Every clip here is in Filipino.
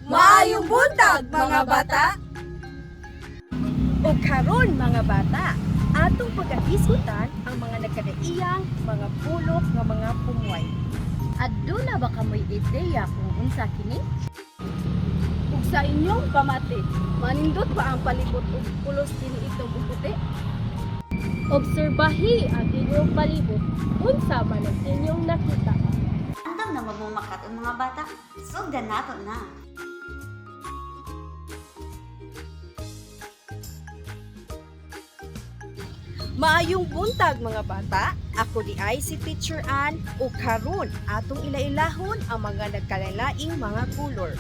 Maayong buntag mga bata. O karon mga bata, atong pagkahisgutan ang mga nagkadaiyang mga pulok nga mga pumuay. Aduna ba kamoy ideya kung unsa kini? Ug sa inyong pamati, manindot ba ang palibot ug pulos kini itong puti? Obserbahi ang inyong palibot. Unsa man ang inyong nakita? Andam na mamumakat ang mga bata. Sugdan nato na. Maayong buntag mga bata. Ako di ay si Teacher Ann ug karon atong ilailahon ang mga nagkalalaing mga kulor.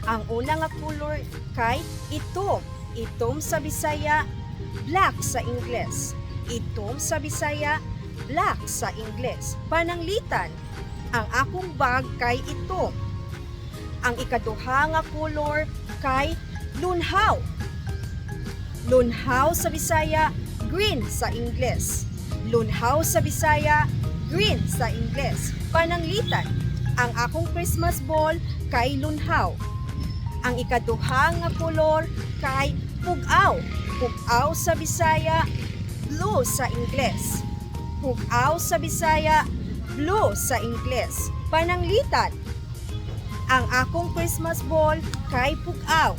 Ang una nga kulor kay itom. Itom sa Bisaya, black sa Ingles. Itom sa Bisaya, black sa Ingles. Pananglitan, ang akong bag kay itom. Ang ikaduha nga kulor kay lunhaw. Lunhaw sa Bisaya, green sa Ingles. Lunhaw sa Bisaya, green sa Ingles. Pananglitan, ang akong Christmas ball kay lunhaw. Ang ikaduha nga kolor kay pugaw. Pugaw sa Bisaya, blue sa Ingles. Pugaw sa Bisaya, blue sa Ingles. Pananglitan, ang akong Christmas ball kay pugaw.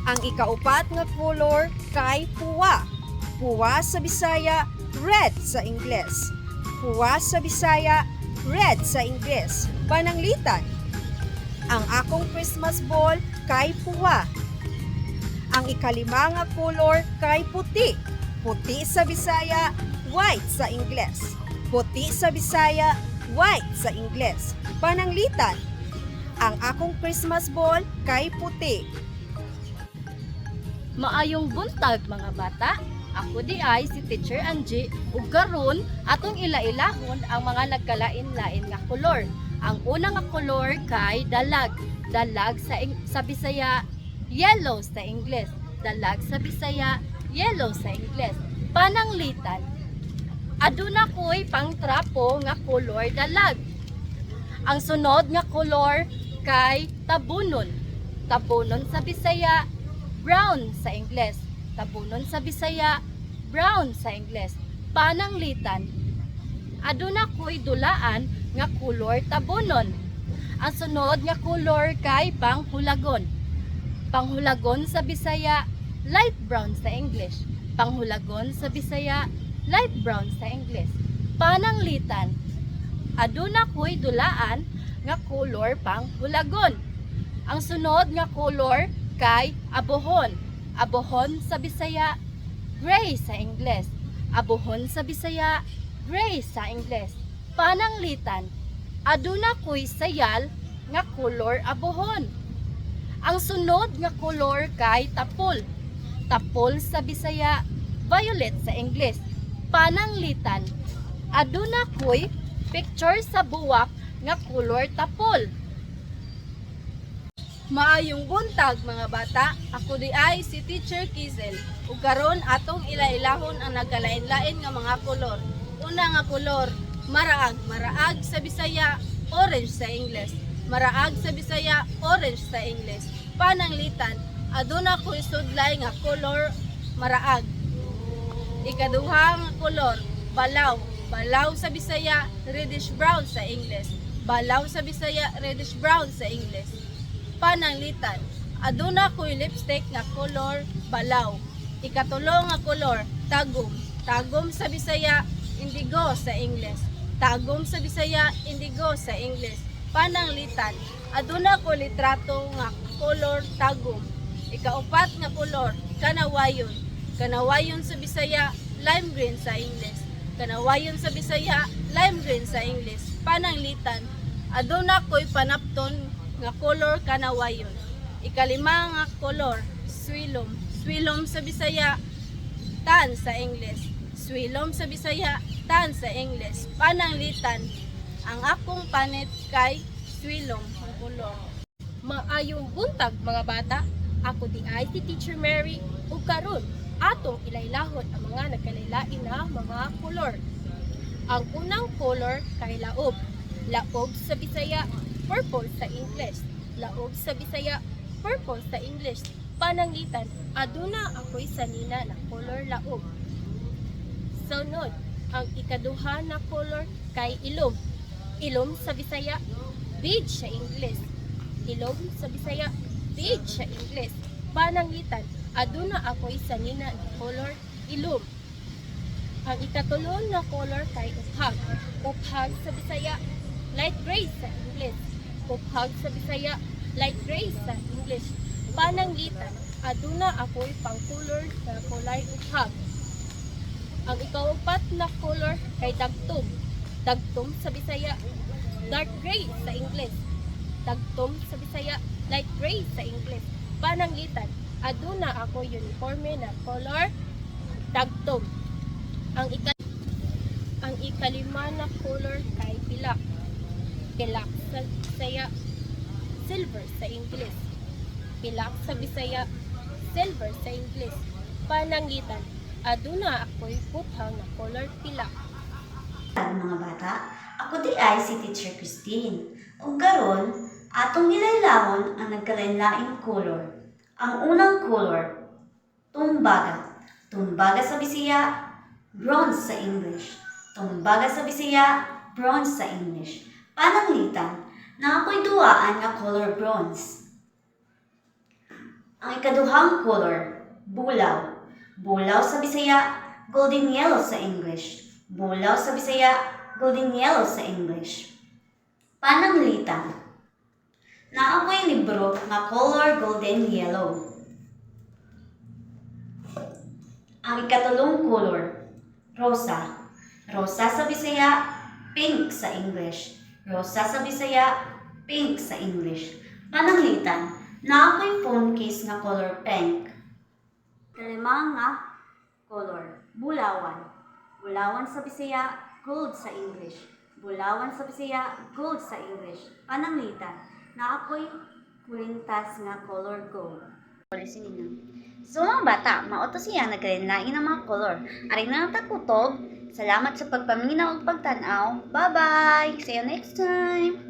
Ang ikaupat nga kolor kay puwa. Puwa sa Bisaya, red sa Ingles. Puwa sa Bisaya, red sa Ingles. Pananglitan, ang akong Christmas ball kay puwa. Ang ikalima nga kolor kay puti. Puti sa Bisaya, white sa Ingles. Puti sa Bisaya, white sa Ingles. Pananglitan, ang akong Christmas ball kay puti. Maayong buntag mga bata. Ako di ay si Teacher Angie ug karon atong ilailahon ang mga nagkalain-lain nga kolor. Ang una nga kolor kay dalag. Dalag sa Bisaya, yellow sa Ingles. Dalag sa Bisaya, yellow sa Ingles. Pananglitan, aduna ko'y pangtrapo nga kolor dalag. Ang sunod nga kolor kay tabunon. Tabunon sa Bisaya, brown sa Ingles. Tabunon sa Bisaya, brown sa Ingles. Pananglitan, aduna ko'y dulaan nga kolor tabunon. Ang sunod nga kolor kay panghulagon. Panghulagon sa Bisaya, light brown sa English. Panghulagon sa Bisaya, light brown sa English. Pananglitan, aduna ko'y dulaan nga kolor panghulagon. Ang sunod nga kolor kay abohon. Abohon sa Bisaya, gray sa Ingles. Abohon sa Bisaya, gray sa Ingles. Pananglitan, aduna ko'y sayal nga kolor abohon. Ang sunod nga kolor kay tapol. Tapol sa Bisaya, violet sa Ingles. Pananglitan, aduna ko'y picture sa buwak nga kolor tapol. Maayong buntag mga bata. Ako di ay si Teacher Kizel. Ug karon atong ilailahon ang nagkalain-lain nga mga kolor. Una nga kolor, maraag. Maraag sa Bisaya, orange sa Ingles. Maraag sa Bisaya, orange sa Ingles. Pananglitan, aduna ko'y sudlay nga kolor maraag. Ikaduha nga kolor, balaw. Balaw sa Bisaya, reddish brown sa Ingles. Balaw sa Bisaya, reddish brown sa Ingles. Pananglitan, aduna ko'y lipstick nga kolor balaw. Ikatulo nga kolor, tagom. Tagom sa Bisaya, indigo sa Ingles. Tagom sa Bisaya, indigo sa Ingles. Pananglitan, aduna ko litrato nga kolor tagom. Ikaupat nga kolor, kanawayon. Kanawayon sa Bisaya, lime green sa Ingles. Kanawayon sa Bisaya, lime green sa Ingles. Pananglitan, aduna ko'y panapton nga kolor kanawayon. Ikalima nga kolor, swilom. Swilom sa Bisaya, tan sa Ingles. Swilom sa Bisaya, tan sa Ingles. Pananglitan, ang akong panit kay swilom ang kolor. Maayong buntag mga bata. Ako di ay si Teacher Mary ug karon atong ilailahon ang mga nagkalain na mga kolor. Ang unang color kay laob. Laob sa Bisaya, purple sa Ingles. laog sa Bisaya, purple sa English. Pananglitan, aduna ako'y sanina na color laog. Sunod, ang ikaduha na color kay ilom. Ilom sa Bisaya, beige sa English. Ilom sa Bisaya, beige sa English. Pananglitan, aduna ako'y sanina na color ilom. Ang ikatulo na color kay uphag. Uphag sa Bisaya, light gray sa English. Uphag sa Bisaya, light gray sa English. Pananglitan, aduna ako'y pang-color sa kulay uphag. Ang ikaapat na color kay dagtom. Dagtom sa Bisaya, dark gray sa English. Dagtom sa Bisaya, light gray sa English. Pananglitan, aduna ako uniforme na color dagtom. Ang ikalima na color kay pilak. Pilak sa Bisaya, silver sa English. Pilak sa Bisaya, silver sa English. Pananglitan, aduna ako'y puthang na color pilak. Mga bata, ako di ay si Teacher Christine. Ug karon, atong ilailahon ang nagkalain-laing color. Ang unang color, tumbaga. Tumbaga sa Bisaya, bronze sa English. Tumbaga sa Bisaya, bronze sa English. Pananglitan, na ako'y duwaan nga color bronze. Ang ikaduhang color, bulaw. Bulaw sa Bisaya, golden yellow sa English. Bulaw sa Bisaya, golden yellow sa English. Pananglitan, na ako'y libro nga color golden yellow. Ang ikatulong color, rosa. Rosa sa Bisaya, pink sa English. Rosa sa Bisaya, pink sa English. Pananglitan, na ako'y phone case nga color pink. Kalimang nga color, bulawan. Bulawan sa Bisaya, gold sa English. Bulawan sa Bisaya, gold sa English. Pananglitan, na ako'y kulintas nga color gold. So mga bata, maoto siya nagkalinlain ng mga color. Aring na takutob. Salamat sa pagpaminaw ug pagtanaw. Bye-bye! See you next time!